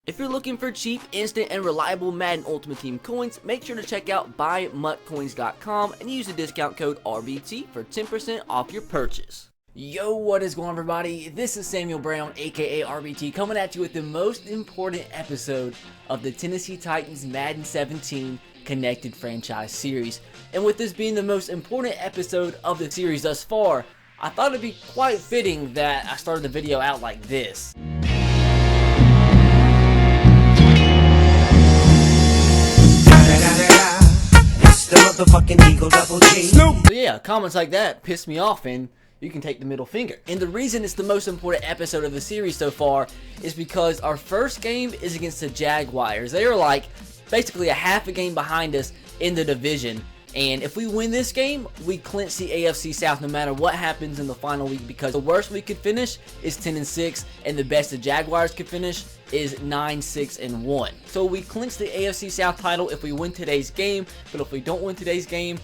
If you're looking for cheap, instant, and reliable Madden Ultimate Team coins, make sure to check out buymutcoins.com and use the discount code RBT for 10% off your purchase. Yo, what is going on, everybody? This is Samuel Brown, aka RBT, coming at you with the most important episode of the Tennessee Titans Madden 17 Connected Franchise Series. And with this being the most important episode of the series thus far, I thought it'd be quite fitting that I started the video out like this. The motherfucking Eagle Double G. So yeah, comments like that piss me off and you can take the middle finger. And the reason it's the most important episode of the series so far is because our first game is against the Jaguars. They are like basically a half a game behind us in the division. And if we win this game, we clinch the AFC South no matter what happens in the final week, because the worst we could finish is 10-6 and the best the Jaguars could finish is 9-6-1. So we clinch the AFC South title if we win today's game, but if we don't win today's game,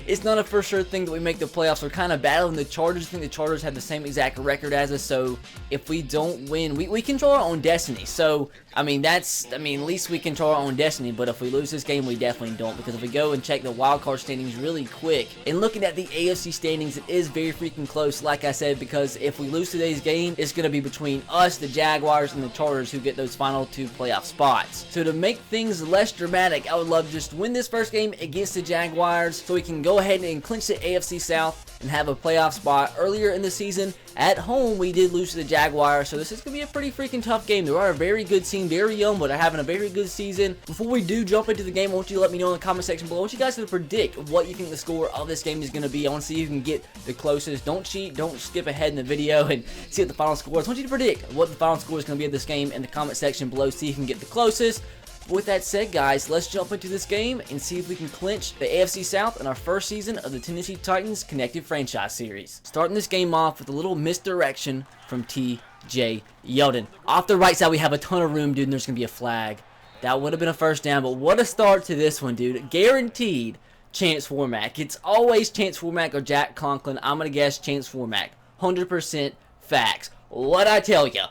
it's not a for sure thing that we make the playoffs. We're kind of battling the Chargers. I think the Chargers have the same exact record as us, so if we don't win, we control our own destiny. So, at least we control our own destiny, but if we lose this game, we definitely don't, because if we go and check the wildcard standings really quick, and looking at the AFC standings, it is very freaking close, like I said, because if we lose today's game, it's going to be between us, the Jaguars, and the Chargers, who get those final two playoff spots. So to make things less dramatic, I would love to just win this first game against the Jaguars, so we can go ahead and clinch the AFC South and have a playoff spot. Earlier in the season, at home, we did lose to the Jaguars, so this is going to be a pretty freaking tough game. They are a very good team, very young, but are having a very good season. Before we do jump into the game, I want you to let me know in the comment section below. I want you guys to predict what you think the score of this game is going to be. I want to see if you can get the closest. Don't cheat, don't skip ahead in the video and see what the final score is. I want you to predict what the final score is going to be of this game in the comment section below. See if you can get the closest. With that said, guys, let's jump into this game and see if we can clinch the AFC South in our first season of the Tennessee Titans Connected Franchise Series. Starting this game off with a little misdirection from T.J. Yeldon. Off the right side, we have a ton of room, dude, and there's going to be a flag. That would have been a first down, but what a start to this one, dude. Guaranteed Chance Formack. It's always Chance Formack or Jack Conklin. I'm going to guess Chance Formack. 100% facts. What I tell you.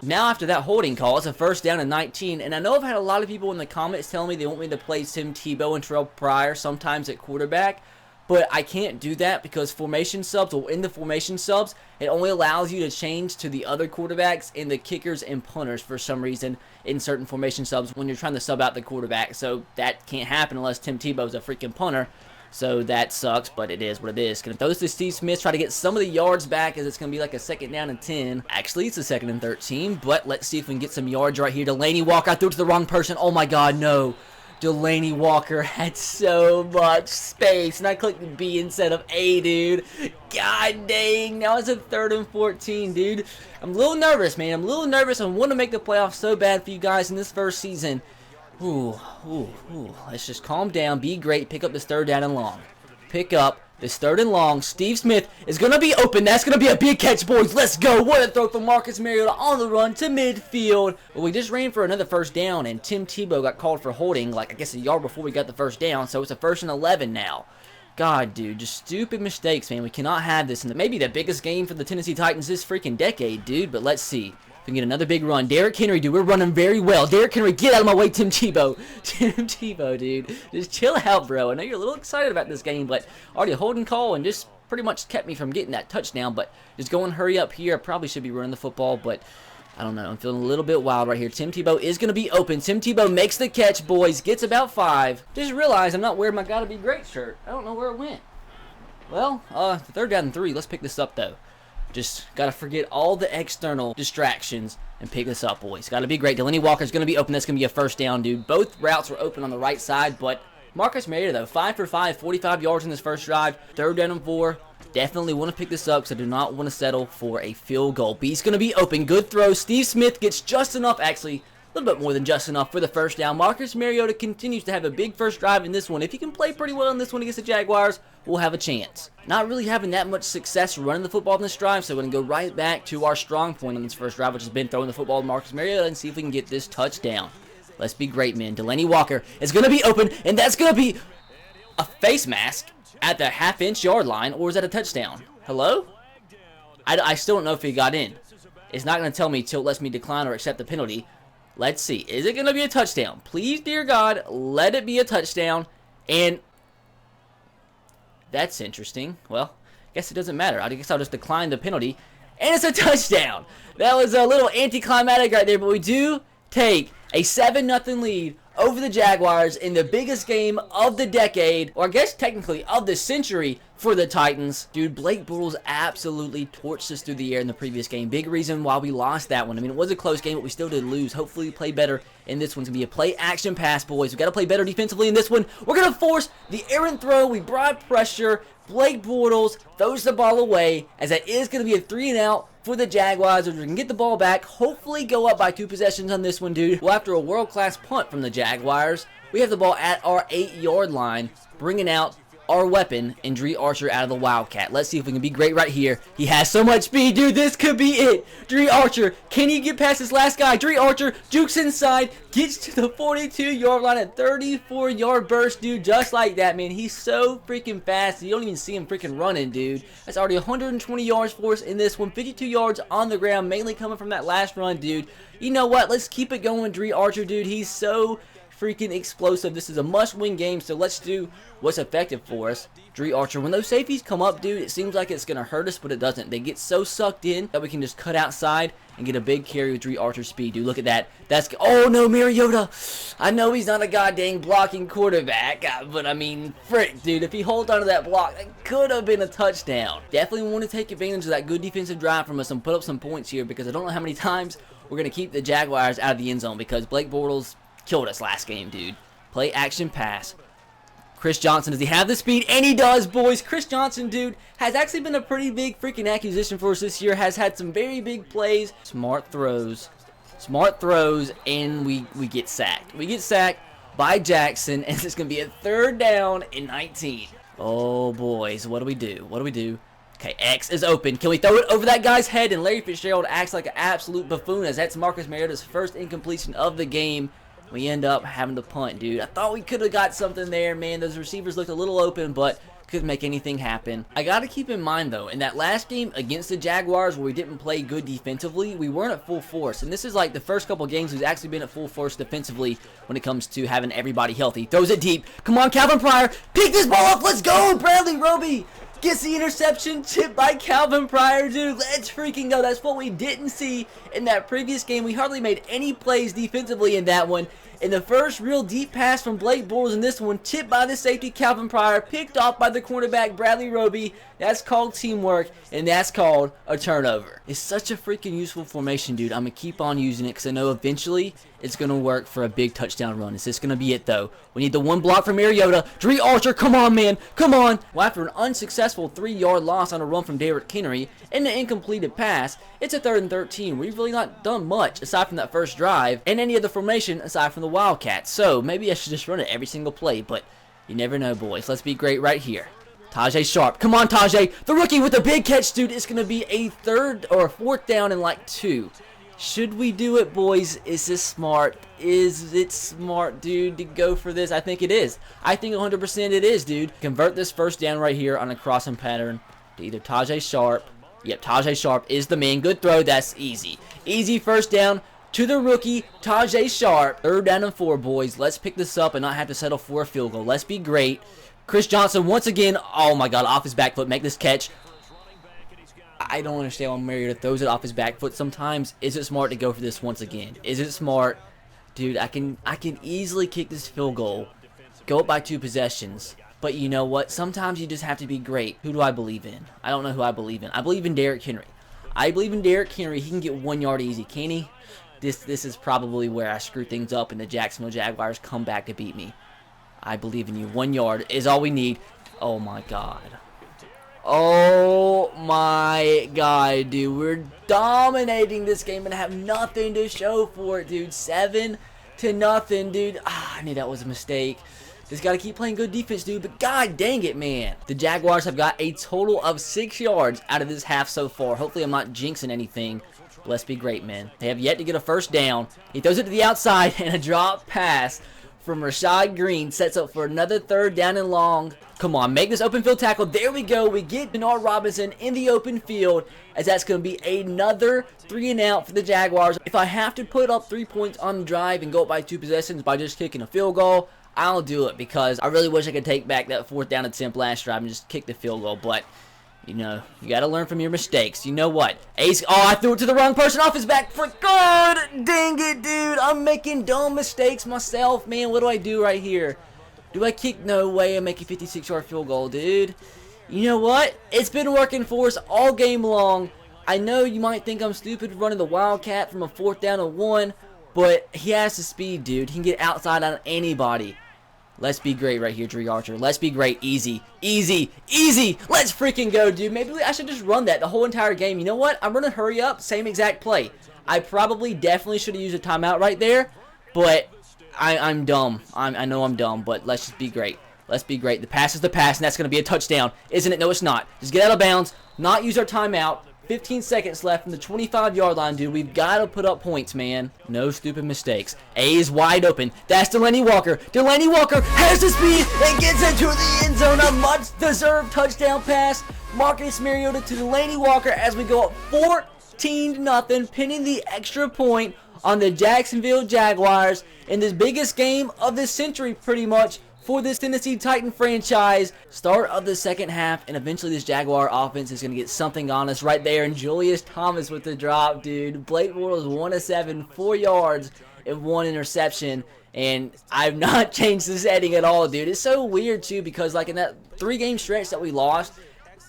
Now after that holding call, it's a first down and 19, and I know I've had a lot of people in the comments telling me they want me to play Tim Tebow and Terrell Pryor sometimes at quarterback, but I can't do that because formation subs, or in the formation subs, it only allows you to change to the other quarterbacks and the kickers and punters for some reason in certain formation subs when you're trying to sub out the quarterback, so that can't happen unless Tim Tebow's a freaking punter. So that sucks, but it is what it is. Gonna throw this to Steve Smith, try to get some of the yards back, as it's gonna be like a second down and 10. Actually, it's a second and 13, but let's see if we can get some yards right here. Delaney Walker, I threw it to the wrong person. Oh my god, no. Delaney Walker had so much space, and I clicked B instead of A, dude. God dang, now it's a 3rd and 14, dude. I'm a little nervous, man. I'm a little nervous. I want to make the playoffs so bad for you guys in this first season. Ooh. Let's just calm down, be great, pick up this 3rd down and long. Pick up this 3rd and long. Steve Smith is going to be open. That's going to be a big catch, boys. Let's go. What a throw from Marcus Mariota on the run to midfield. Well, we just ran for another first down, and Tim Tebow got called for holding, like, I guess a yard before we got the first down, so it's a 1st and 11 now. God, dude, just stupid mistakes, man. We cannot have this in maybe the biggest game for the Tennessee Titans this freaking decade, dude, but let's see. We can get another big run. Derrick Henry, dude, we're running very well. Derrick Henry, get out of my way, Tim Tebow. Tim Tebow, dude. Just chill out, bro. I know you're a little excited about this game, but already a holding call and just pretty much kept me from getting that touchdown. But just go and hurry up here. I probably should be running the football, but I don't know. I'm feeling a little bit wild right here. Tim Tebow is going to be open. Tim Tebow makes the catch, boys. Gets about 5. Just realized I'm not wearing my Gotta Be Great shirt. I don't know where it went. Well, 3rd down and 3. Let's pick this up, though. Just got to forget all the external distractions and pick this up, boys. Got to be great. Delaney Walker's going to be open. That's going to be a first down, dude. Both routes were open on the right side, but Marcus Mariota, though, 5 for 5, 45 yards in this first drive. 3rd down and 4. Definitely want to pick this up because I do not want to settle for a field goal. B's going to be open. Good throw. Steve Smith gets just enough, actually, a little bit more than just enough for the first down. Marcus Mariota continues to have a big first drive in this one. If he can play pretty well in this one against the Jaguars, we'll have a chance. Not really having that much success running the football in this drive, so we're going to go right back to our strong point on this first drive, which has been throwing the football to Marcus Mariota, and see if we can get this touchdown. Let's be great, man. Delaney Walker is going to be open, and that's going to be a face mask at the half-inch yard line, or is that a touchdown? Hello? I still don't know if he got in. It's not going to tell me till it lets me decline or accept the penalty. Let's see. Is it going to be a touchdown? Please, dear God, let it be a touchdown. And that's interesting. Well, I guess it doesn't matter. I guess I'll just decline the penalty. And it's a touchdown. That was a little anticlimactic right there, but we do take a 7-0 lead over the Jaguars in the biggest game of the decade, or I guess technically of the century for the Titans. Dude, Blake Bortles absolutely torched us through the air in the previous game. Big reason why we lost that one. I mean, it was a close game, but we still did lose. Hopefully we play better in this one. It's going to be a play-action pass, boys. We've got to play better defensively in this one. We're going to force the errant throw. We brought pressure. Blake Bortles throws the ball away, as that is going to be a 3-and-out for the Jaguars. If we can get the ball back, hopefully go up by 2 possessions on this one, dude. Well, after a world-class punt from the Jaguars, we have the ball at our 8-yard line, bringing out our weapon, and Dre Archer out of the Wildcat. Let's see if we can be great right here. He has so much speed, dude. This could be it. Dre Archer, can he get past this last guy? Dre Archer jukes inside, gets to the 42-yard line at 34-yard burst, dude. Just like that, man. He's so freaking fast. You don't even see him freaking running, dude. That's already 120 yards for us in this one. 52 yards on the ground, mainly coming from that last run, dude. You know what? Let's keep it going, Dre Archer, dude. He's so freaking explosive. This is a must-win game, so let's do what's effective for us. Dre Archer, when those safeties come up, dude, it seems like it's going to hurt us, but it doesn't. They get so sucked in that we can just cut outside and get a big carry with Dre Archer's speed, dude. Look at that. Oh, no, Mariota. I know he's not a goddamn blocking quarterback, but, I mean, frick, dude. If he holds onto that block, that could have been a touchdown. Definitely want to take advantage of that good defensive drive from us and put up some points here, because I don't know how many times we're going to keep the Jaguars out of the end zone, because Blake Bortles killed us last game, dude. Play action pass. Chris Johnson, does he have the speed? And he does, boys. Chris Johnson, dude, has actually been a pretty big freaking acquisition for us this year. Has had some very big plays. Smart throws. Smart throws, and we get sacked. We get sacked by Jackson, and it's going to be a 3rd down and 19. Oh, boys. What do we do? What do we do? Okay, X is open. Can we throw it over that guy's head? And Larry Fitzgerald acts like an absolute buffoon, as that's Marcus Mariota's first incompletion of the game. We end up having to punt, dude. I thought we could have got something there, man. Those receivers looked a little open, but couldn't make anything happen. I got to keep in mind, though, in that last game against the Jaguars where we didn't play good defensively, we weren't at full force. And this is like the first couple games we've actually been at full force defensively when it comes to having everybody healthy. Throws it deep. Come on, Calvin Pryor. Pick this ball up. Let's go, Bradley Roby. Gets the interception, tipped by Calvin Pryor, dude. Let's freaking go. That's what we didn't see in that previous game. We hardly made any plays defensively in that one. In the first real deep pass from Blake Bortles in this one, tipped by the safety Calvin Pryor, picked off by the cornerback Bradley Roby. That's called teamwork, and that's called a turnover. It's such a freaking useful formation, dude. I'm going to keep on using it because I know eventually it's going to work for a big touchdown run. Is this going to be it, though? We need the one block from Mariota. Dre Archer, come on, man. Come on. Well, after an unsuccessful 3-yard loss on a run from Derrick Henry and an incompleted pass, it's a 3rd and 13. We've really not done much aside from that first drive and any other formation aside from the Wildcats. So maybe I should just run it every single play, but you never know, boys. Let's be great right here. Tajay Sharp. Come on, Tajay. The rookie with the big catch, dude. It's going to be a 3rd or a 4th down and like 2. Should we do it, boys? Is this smart? Is it smart, dude, to go for this? I think it is. I think 100% it is, dude. Convert this 1st down right here on a crossing pattern to either Tajay Sharp. Yep, Tajay Sharp is the man. Good throw. That's easy. Easy 1st down to the rookie, Tajay Sharp. 3rd down and 4, boys. Let's pick this up and not have to settle for a field goal. Let's be great. Chris Johnson once again. Oh, my God. Off his back foot. Make this catch. I don't understand why Mariota throws it off his back foot sometimes. Is it smart to go for this once again? Is it smart? Dude, I can easily kick this field goal. Go up by 2 possessions. But you know what? Sometimes you just have to be great. Who do I believe in? I don't know who I believe in. I believe in Derrick Henry. I believe in Derrick Henry. He can get 1 yard easy, can he? This is probably where I screw things up and the Jacksonville Jaguars come back to beat me. I believe in you. 1 yard is all we need. Oh, my God. Oh, my God, dude. We're dominating this game and have nothing to show for it, dude. 7-0, dude. I knew that was a mistake. Just got to keep playing good defense, dude. But God dang it, man. The Jaguars have got a total of 6 yards out of this half so far. Hopefully I'm not jinxing anything. Let's be great, man. They have yet to get a 1st down. He throws it to the outside and a drop pass from Rashad Green sets up for another third down and long. Come on, make this open field tackle. There we go. We get Denard Robinson in the open field, as that's going to be another 3 and out for the Jaguars. If I have to put up 3 points on the drive and go up by 2 possessions by just kicking a field goal, I'll do it, because I really wish I could take back that 4th down attempt last drive and just kick the field goal. But, you know, you got to learn from your mistakes. You know what? Ace, oh, I threw it to the wrong person off his back foot. God dang it, dude. I'm making dumb mistakes myself, man. What do I do right here? Do I kick? No way. I'm making a 56-yard field goal, dude. You know what? It's been working for us all game long. I know you might think I'm stupid running the Wildcat from a 4th down and 1, but he has the speed, dude. He can get outside on anybody. Let's be great right here, Dre Archer. Let's be great. Easy. Easy. Easy. Let's freaking go, dude. Maybe I should just run that the whole entire game. You know what? I'm running hurry up. Same exact play. I definitely should have used a timeout right there, but I'm dumb. I know I'm dumb, but let's just be great. Let's be great. The pass is the pass, and that's going to be a touchdown. Isn't it? No, it's not. Just get out of bounds. Not use our timeout. 15 seconds left from the 25-yard line, dude. We've got to put up points, man. No stupid mistakes. A is wide open. That's Delaney Walker. Delaney Walker has the speed and gets into the end zone. A much-deserved touchdown pass. Marcus Mariota to Delaney Walker as we go up 14-0, pinning the extra point on the Jacksonville Jaguars in this biggest game of the century, pretty much, for this Tennessee Titan franchise. Start of the second half, and eventually this Jaguar offense is going to get something on us right there. And Julius Thomas with the drop, dude. Blake Bortles 1 of 7, 4 yards, and 1 interception. And I've not changed the setting at all, dude. It's so weird, too, because like in that 3-game stretch that we lost,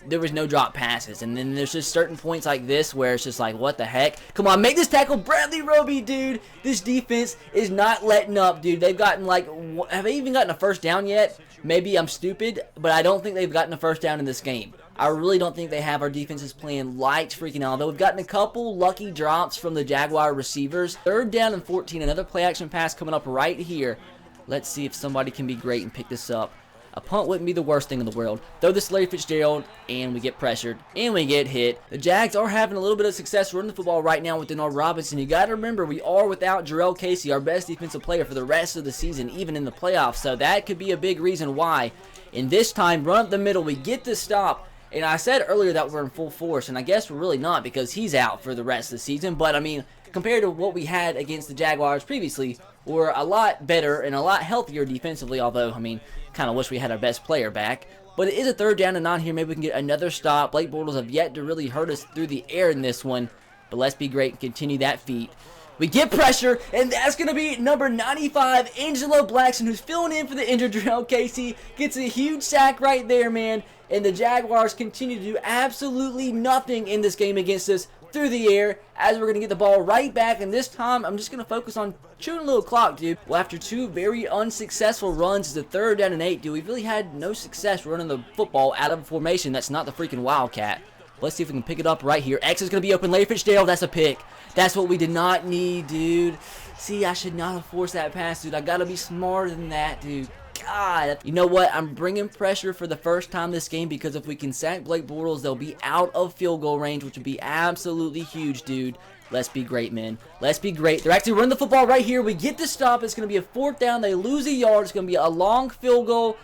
there was no drop passes. And then there's just certain points like this where it's just like, what the heck? Come on, make this tackle. Bradley Roby, dude. This defense is not letting up, dude. They've gotten like, have they even gotten a first down yet? Maybe I'm stupid, but I don't think they've gotten a first down in this game. I really don't think they have. Our defense is playing lights freaking out. Though we've gotten a couple lucky drops from the Jaguar receivers. 3rd down and 14. Another play action pass coming up right here. Let's see if somebody can be great and pick this up. A punt wouldn't be the worst thing in the world. Throw this Larry Fitzgerald, and we get pressured, and we get hit. The Jags are having a little bit of success running the football right now with Denard Robinson. You got to remember, we are without Jarrell Casey, our best defensive player for the rest of the season, even in the playoffs. So that could be a big reason why. In this time, run up the middle, we get the stop. And I said earlier that we're in full force, and I guess we're really not because he's out for the rest of the season. But, I mean, compared to what we had against the Jaguars previously, we're a lot better and a lot healthier defensively, although, I mean, kind of wish we had our best player back. But it is a 3rd down and 9 here. Maybe we can get another stop. Blake Bortles have yet to really hurt us through the air in this one. But let's be great and continue that feat. We get pressure, and that's going to be number 95, Angelo Blackson, who's filling in for the injured Jarrell Casey. Gets a huge sack right there, man. And the Jaguars continue to do absolutely nothing in this game against us through the air, as we're going to get the ball right back. And this time, I'm just going to focus on chewing a little clock, dude. Well, after 2 very unsuccessful runs, it's the 3rd down and 8, dude. We've really had no success running the football out of a formation that's not the freaking Wildcat. Let's see if we can pick it up right here. X is going to be open. Larry Fitzgerald, that's a pick. That's what we did not need, dude. See, I should not have forced that pass, dude. I got to be smarter than that, dude. God. You know what? I'm bringing pressure for the first time this game because if we can sack Blake Bortles, they'll be out of field goal range, which would be absolutely huge, dude. Let's be great, man. Let's be great. They're actually running the football right here. We get the stop. It's going to be a 4th down. They lose a yard. It's going to be a long field goal.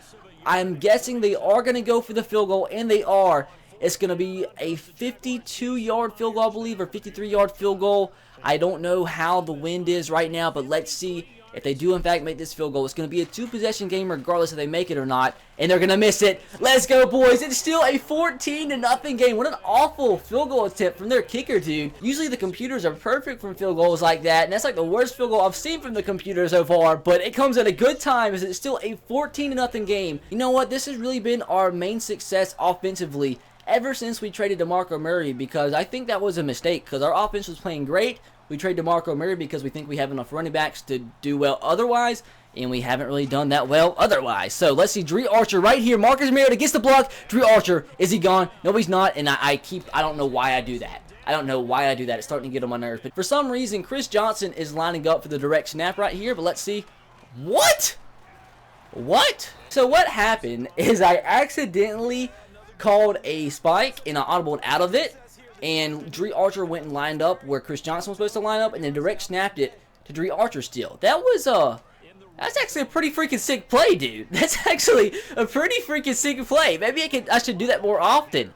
I'm guessing they are going to go for the field goal, and they are. It's going to be a 52-yard field goal, I believe, or 53-yard field goal. I don't know how the wind is right now, but let's see. If they do, in fact, make this field goal, it's going to be a 2-possession game regardless if they make it or not. And they're going to miss it. Let's go, boys. It's still a 14-0 game. What an awful field goal attempt from their kicker, dude. Usually the computers are perfect from field goals like that. And that's like the worst field goal I've seen from the computer so far. But it comes at a good time as it's still a 14-0 game. You know what? This has really been our main success offensively ever since we traded DeMarco Murray, because I think that was a mistake because our offense was playing great. We trade DeMarco Murray because we think we have enough running backs to do well otherwise, and we haven't really done that well otherwise. So let's see, Dre Archer right here. Marcus Mariota gets the block. Dre Archer, is he gone? No, he's not, and I don't know why I do that. I don't know why I do that. It's starting to get on my nerves. But for some reason, Chris Johnson is lining up for the direct snap right here, but let's see. What? So what happened is I accidentally called a spike and I audibled out of it. And Dre Archer went and lined up where Chris Johnson was supposed to line up, and then direct snapped it to Dre Archer still. That That's actually a pretty freaking sick play, dude. That's actually a pretty freaking sick play. Maybe I should do that more often.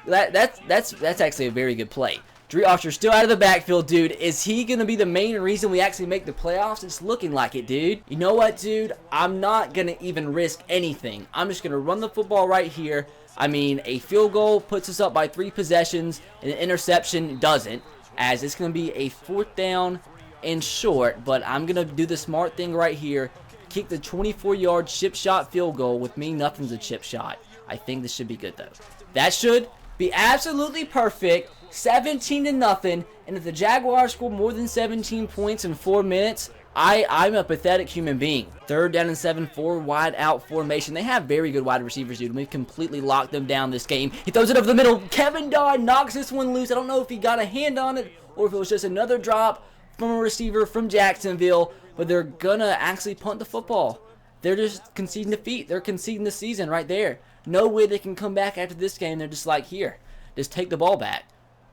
That's actually a very good play. Dre Archer still out of the backfield, dude. Is he going to be the main reason we actually make the playoffs? It's looking like it, dude. You know what, dude? I'm not going to even risk anything. I'm just going to run the football right here. I mean, a field goal puts us up by 3 possessions, and an interception doesn't, as it's going to be a 4th down and short. But I'm going to do the smart thing right here. Kick the 24-yard chip shot field goal. With me, nothing's a chip shot. I think this should be good, though. That should be absolutely perfect. 17-0, and if the Jaguars score more than 17 points in 4 minutes, I'm a pathetic human being. 3rd down and 7, 4 wide out formation. They have very good wide receivers, dude. We've completely locked them down this game. He throws it over the middle. Kevin Dodd knocks this one loose. I don't know if he got a hand on it or if it was just another drop from a receiver from Jacksonville, but they're gonna actually punt the football. They're just conceding defeat. They're conceding the season right there. No way they can come back after this game. They're just like, here, just take the ball back.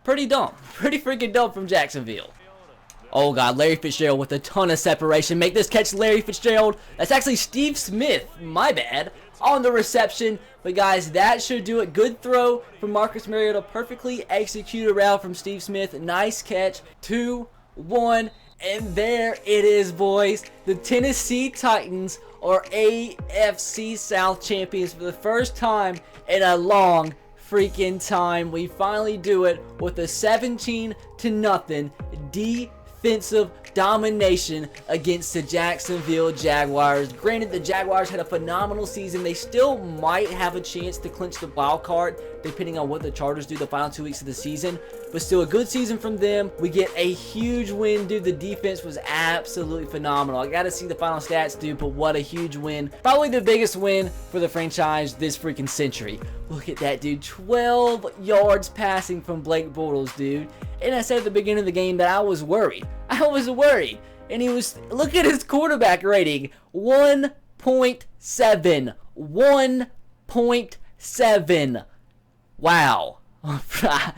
Pretty dumb. Pretty freaking dumb from Jacksonville. Oh, God. Larry Fitzgerald with a ton of separation. Make this catch, Larry Fitzgerald. That's actually Steve Smith. My bad. On the reception. But, guys, that should do it. Good throw from Marcus Mariota. Perfectly executed route from Steve Smith. Nice catch. 2-1. And there it is, boys. The Tennessee Titans are AFC South champions for the first time in a long freaking time. We finally do it with a 17-0 defensive domination against the Jacksonville Jaguars. Granted, the Jaguars had a phenomenal season. They still might have a chance to clinch the wild card depending on what the Chargers do the final 2 weeks of the season, but still a good season from them. We get a huge win, dude. The defense was absolutely phenomenal. I gotta see the final stats, dude, but what a huge win. Probably the biggest win for the franchise this freaking century. Look at that, dude. 12 yards passing from Blake Bortles, dude. And I said at the beginning of the game that I was worried. I was worried. And he was, look at his quarterback rating. 1.7. 1.7. Wow. I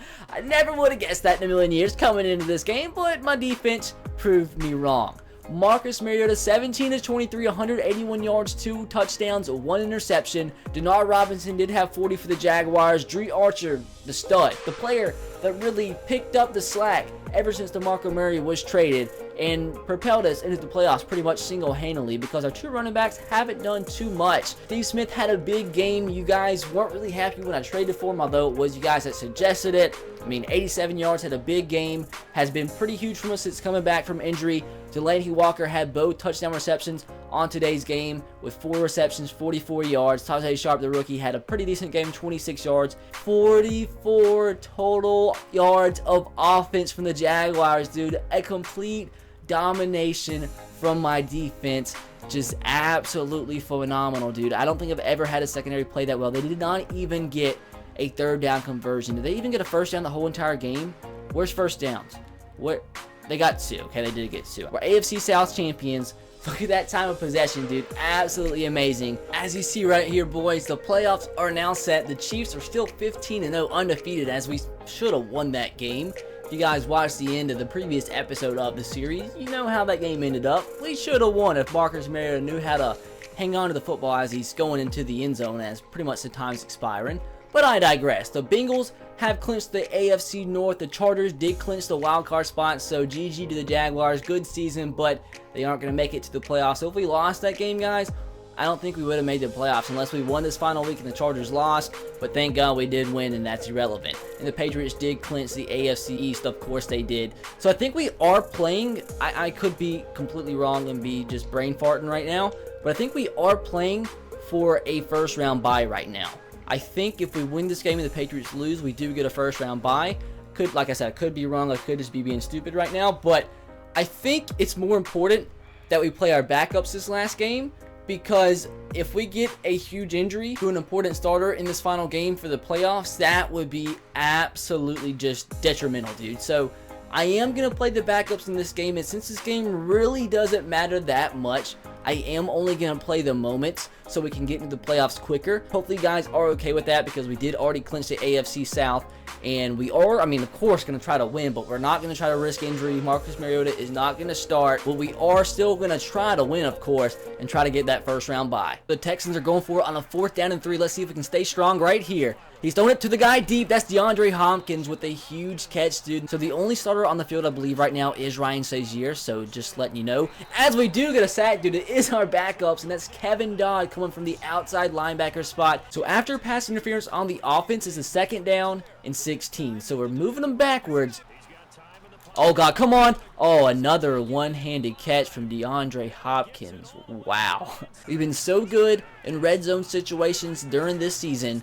never would have guessed that in a million years coming into this game, but my defense proved me wrong. Marcus Mariota, 17-23, 181 yards, 2 touchdowns, 1 interception. Denard Robinson did have 40 for the Jaguars. Dre Archer, the stud, the player that really picked up the slack ever since DeMarco Murray was traded and propelled us into the playoffs pretty much single-handedly because our 2 running backs haven't done too much. Steve Smith had a big game. You guys weren't really happy when I traded for him, although it was you guys that suggested it. I mean, 87 yards, had a big game, has been pretty huge from us since coming back from injury. Delaney Walker had both touchdown receptions on today's game with 4 receptions, 44 yards. Tajay Sharp, the rookie, had a pretty decent game, 26 yards. 44 total yards of offense from the Jaguars, dude. A complete domination from my defense. Just absolutely phenomenal, dude. I don't think I've ever had a secondary play that well. They did not even get a 3rd down conversion. Did they even get a 1st down the whole entire game? Where's 1st downs? Where? They got 2. Okay, they did get 2. We're AFC South champions. Look at that time of possession, dude. Absolutely amazing. As you see right here, boys, the playoffs are now set. The Chiefs are still 15-0 undefeated, as we should have won that game. If you guys watched the end of the previous episode of the series, you know how that game ended up. We should have won if Marcus Mariota knew how to hang on to the football as he's going into the end zone, as pretty much the time's expiring. But I digress. The Bengals have clinched the AFC North. The Chargers did clinch the wild card spot, so GG to the Jaguars. Good season, but they aren't going to make it to the playoffs. So if we lost that game, guys, I don't think we would have made the playoffs unless we won this final week and the Chargers lost. But thank God we did win, and that's irrelevant. And the Patriots did clinch the AFC East. Of course they did. So I think we are playing. I could be completely wrong and be just brain farting right now, but I think we are playing for a first-round bye right now. I think if we win this game and the Patriots lose, we do get a first-round bye. Could, like I said, I could be wrong. I could just be being stupid right now. But I think it's more important that we play our backups this last game, because if we get a huge injury to an important starter in this final game for the playoffs, that would be absolutely just detrimental, dude. So I am going to play the backups in this game, and since this game really doesn't matter that much, I am only going to play the moments so we can get into the playoffs quicker. Hopefully you guys are okay with that, because we did already clinch the AFC South, And we are, I mean, of course, going to try to win, but we're not going to try to risk injury. Marcus Mariota is not going to start, but we are still going to try to win, of course, and try to get that first round bye. The Texans are going for it on a 4th down and 3. Let's see if we can stay strong right here. He's throwing it to the guy deep. That's DeAndre Hopkins with a huge catch, dude. So the only starter on the field, I believe, right now is Ryan Shazier. So just letting you know. As we do get a sack, dude, it is our backups, and that's Kevin Dodd coming from the outside linebacker spot. So after pass interference on the offense, it's a 2nd down and 16. So we're moving them backwards. Oh, God, come on. Oh, another one-handed catch from DeAndre Hopkins. Wow. We've been so good in red zone situations during this season.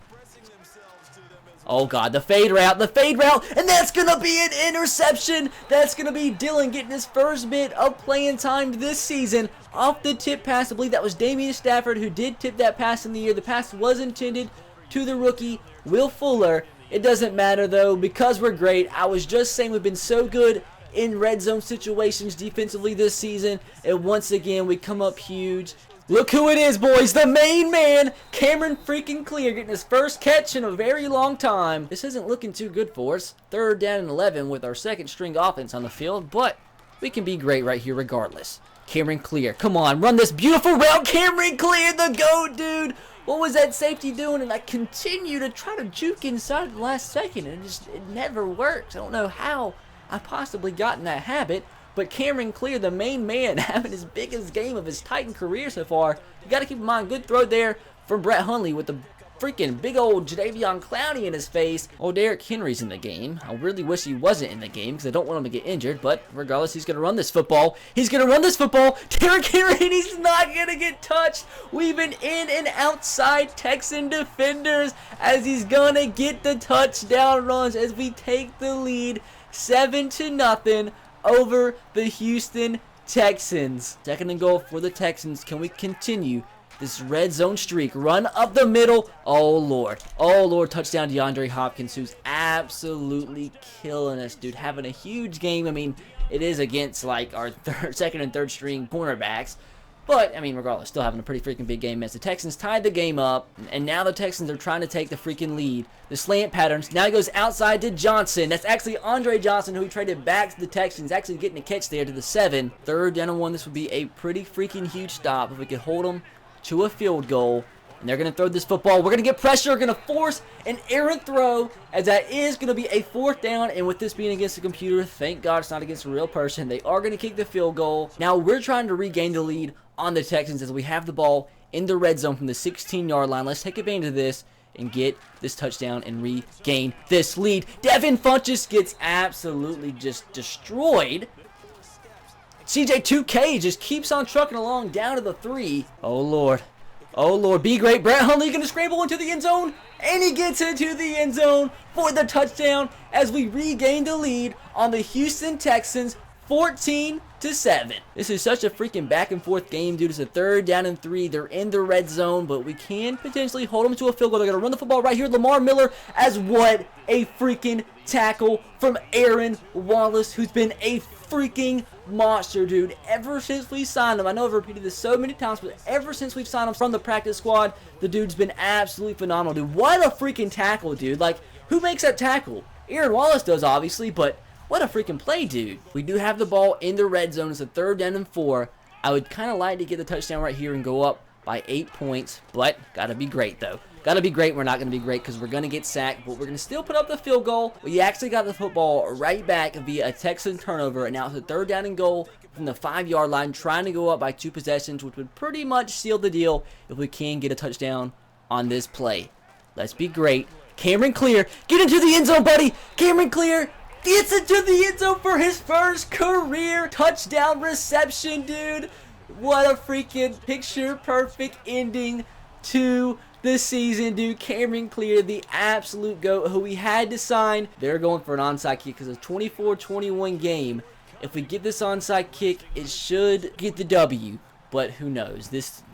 Oh, God, the fade route, and that's going to be an interception. That's going to be Dylan getting his first bit of playing time this season off the tip pass. I believe that was Damian Stafford who did tip that pass in the air. The pass was intended to the rookie, Will Fuller. It doesn't matter, though, because we're great. I was just saying we've been so good in red zone situations defensively this season, and once again, we come up huge. Look who it is, boys. The main man, Cameron freaking Clear, getting his first catch in a very long time. This isn't looking too good for us. 3rd down and 11 with our 2nd string offense on the field, but we can be great right here regardless. Cameron Clear, come on, run this beautiful route. Cameron Clear, the GOAT, dude. What was that safety doing? And I continue to try to juke inside the last second, and it never works. I don't know how I possibly got in that habit. But Cameron Clear, the main man, having his biggest game of his Titan career so far. You got to keep in mind, good throw there from Brett Hundley with the freaking big old Jadeveon Clowney in his face. Oh, Derrick Henry's in the game. I really wish he wasn't in the game because I don't want him to get injured. But regardless, he's going to run this football. Derrick Henry, and he's not going to get touched. We've been in and outside Texan defenders as he's going to get the touchdown runs as we take the lead 7-0. Over the Houston Texans. 2nd and goal for the Texans. Can we continue this red zone streak? Run up the middle. Oh, Lord. Oh, Lord. Touchdown DeAndre Hopkins, who's absolutely killing us, dude. Having a huge game. I mean, it is against, like, our 2nd and 3rd string cornerbacks. But, I mean, regardless, still having a pretty freaking big game as the Texans tied the game up. And now the Texans are trying to take the freaking lead. The slant patterns. Now he goes outside to Johnson. That's actually Andre Johnson, who he traded back to the Texans. Actually getting a catch there to the 7. 3rd down and 1. This would be a pretty freaking huge stop if we could hold them to a field goal. And they're going to throw this football. We're going to get pressure. We're going to force an errant throw, as that is going to be a 4th down. And with this being against a computer, thank God it's not against a real person. They are going to kick the field goal. Now we're trying to regain the lead on the Texans as we have the ball in the red zone from the 16-yard line. Let's take advantage of this and get this touchdown and regain this lead. Devin Funchess gets absolutely just destroyed. CJ2K just keeps on trucking along down to the 3. Oh, Lord. Oh, Lord. Be great. Brett Hundley going to scramble into the end zone. And he gets into the end zone for the touchdown as we regain the lead on the Houston Texans 14-7. This is such a freaking back and forth game, dude. It's a 3rd down and 3. They're in the red zone, but we can potentially hold them to a field goal. They're going to run the football right here. Lamar Miller, as what a freaking tackle from Aaron Wallace, who's been a freaking monster, dude. Ever since we signed him, I know I've repeated this so many times, but ever since we've signed him from the practice squad, the dude's been absolutely phenomenal, dude. What a freaking tackle, dude. Like, who makes that tackle? Aaron Wallace does, obviously, but what a freaking play, dude. We do have the ball in the red zone. It's a 3rd down and 4. I would kind of like to get the touchdown right here and go up by 8 points, but got to be great, though. Got to be great. We're not going to be great because we're going to get sacked, but we're going to still put up the field goal. We actually got the football right back via a Texan turnover, and now it's a 3rd down and goal from the 5-yard line, trying to go up by 2 possessions, which would pretty much seal the deal if we can get a touchdown on this play. Let's be great. Cameron Clear, get into the end zone, buddy. Cameron Clear gets into the end zone for his first career touchdown reception, dude. What a freaking picture-perfect ending to the season, dude. Cameron Clear, the absolute GOAT, who we had to sign. They're going for an onside kick because it's a 24-21 game. If we get this onside kick, it should get the W, but who knows?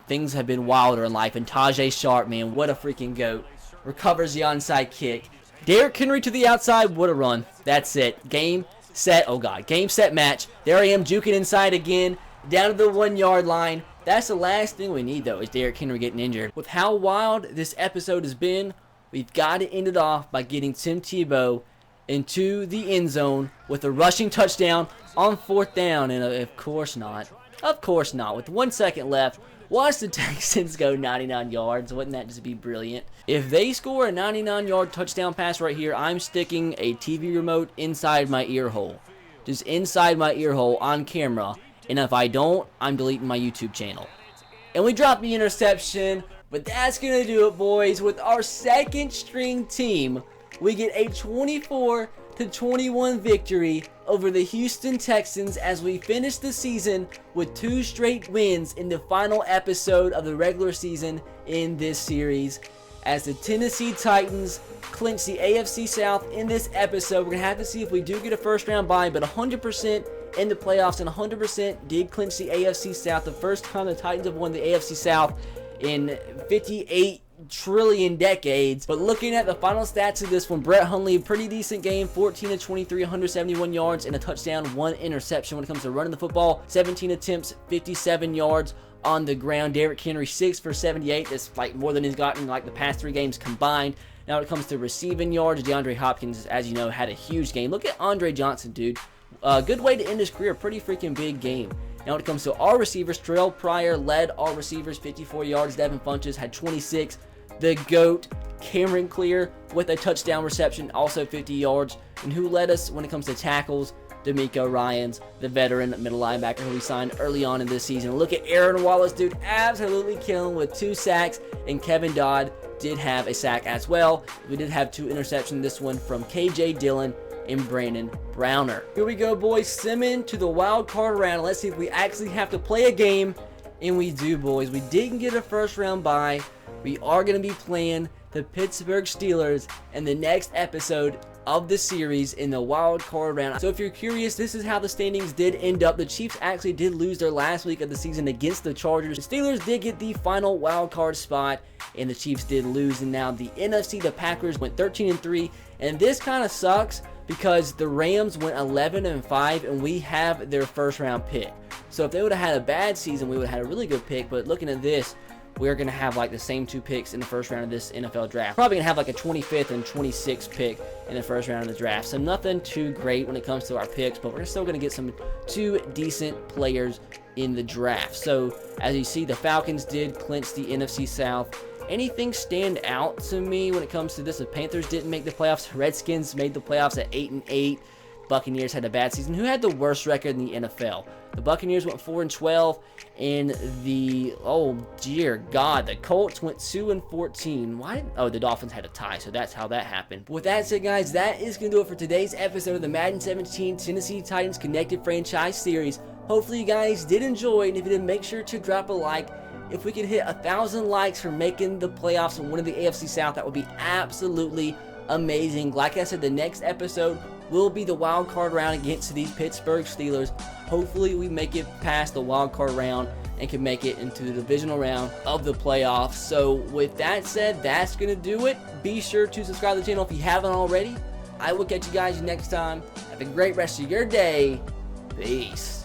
Things have been wilder in life, and Tajay Sharp, man, what a freaking GOAT. Recovers the onside kick. Derrick Henry to the outside. What a run. That's it. Game, set. Oh, God. Game, set, match. There I am juking inside again. Down to the 1-yard line. That's the last thing we need, though, is Derrick Henry getting injured. With how wild this episode has been, we've got to end it off by getting Tim Tebow into the end zone with a rushing touchdown on 4th down. And of course not. Of course not. With 1 second left, watch the Texans go 99 yards. Wouldn't that just be brilliant? If they score a 99-yard touchdown pass right here, I'm sticking a TV remote inside my ear hole. Just inside my ear hole on camera. And if I don't, I'm deleting my YouTube channel. And we dropped the interception. But that's going to do it, boys. With our second string team, we get a 24-21 victory over the Houston Texans as we finish the season with 2 straight wins in the final episode of the regular season in this series. As the Tennessee Titans clinch the AFC South in this episode, we're going to have to see if we do get a first round bye, but 100% in the playoffs and 100% did clinch the AFC South. The first time the Titans have won the AFC South in 58 trillion decades. But looking at the final stats of this one, Brett Hundley, pretty decent game, 14-23, 171 yards and a touchdown, 1 interception. When it comes to running the football, 17 attempts, 57 yards on the ground. Derrick Henry, 6 for 78. That's like more than he's gotten like the past 3 games combined. Now when it comes to receiving yards, DeAndre Hopkins, as you know, had a huge game. Look at Andre Johnson, dude. Good way to end his career. Pretty freaking big game. Now when it comes to our receivers, Terrell Pryor led our receivers, 54 yards. Devin Funchess had 26. The GOAT, Cameron Clear, with a touchdown reception, also 50 yards. And who led us when it comes to tackles? D'Amico Ryans, the veteran middle linebacker who we signed early on in this season. Look at Aaron Wallace, dude, absolutely killing with 2 sacks. And Kevin Dodd did have a sack as well. We did have 2 interceptions, this one from KJ Dillon and Brandon Browner. Here we go, boys. Simmon to the wild card round. Let's see if we actually have to play a game. And we do, boys. We didn't get a first round bye. We are going to be playing the Pittsburgh Steelers in the next episode of the series in the wild card round. So if you're curious, this is how the standings did end up. The Chiefs actually did lose their last week of the season against the Chargers. The Steelers did get the final wild card spot, and the Chiefs did lose. And now the NFC, the Packers went 13-3, and this kind of sucks because the Rams went 11-5, and we have their first round pick. So if they would have had a bad season, we would have had a really good pick. But looking at this, we're going to have like the same 2 picks in the first round of this NFL draft. Probably going to have like a 25th and 26th pick in the first round of the draft. So nothing too great when it comes to our picks, but we're still going to get some 2 decent players in the draft. So as you see, the Falcons did clinch the NFC South. Anything stand out to me when it comes to this? The Panthers didn't make the playoffs. Redskins made the playoffs at 8-8. Buccaneers had a bad season. Who had the worst record in the NFL? The Buccaneers went 4-12, and the the Colts went 2-14. Why? Oh, the Dolphins had a tie, so that's how that happened. But with that said, guys, that is gonna do it for today's episode of the Madden 17 Tennessee Titans Connected Franchise Series. Hopefully, you guys did enjoy, and if you did, make sure to drop a like. If we could hit 1,000 likes for making the playoffs and winning the AFC South, that would be absolutely amazing. Like I said, the next episode will be the wild card round against these Pittsburgh Steelers. Hopefully we make it past the wild card round and can make it into the divisional round of the playoffs. So with that said, that's going to do it. Be sure to subscribe to the channel if you haven't already. I will catch you guys next time. Have a great rest of your day. Peace.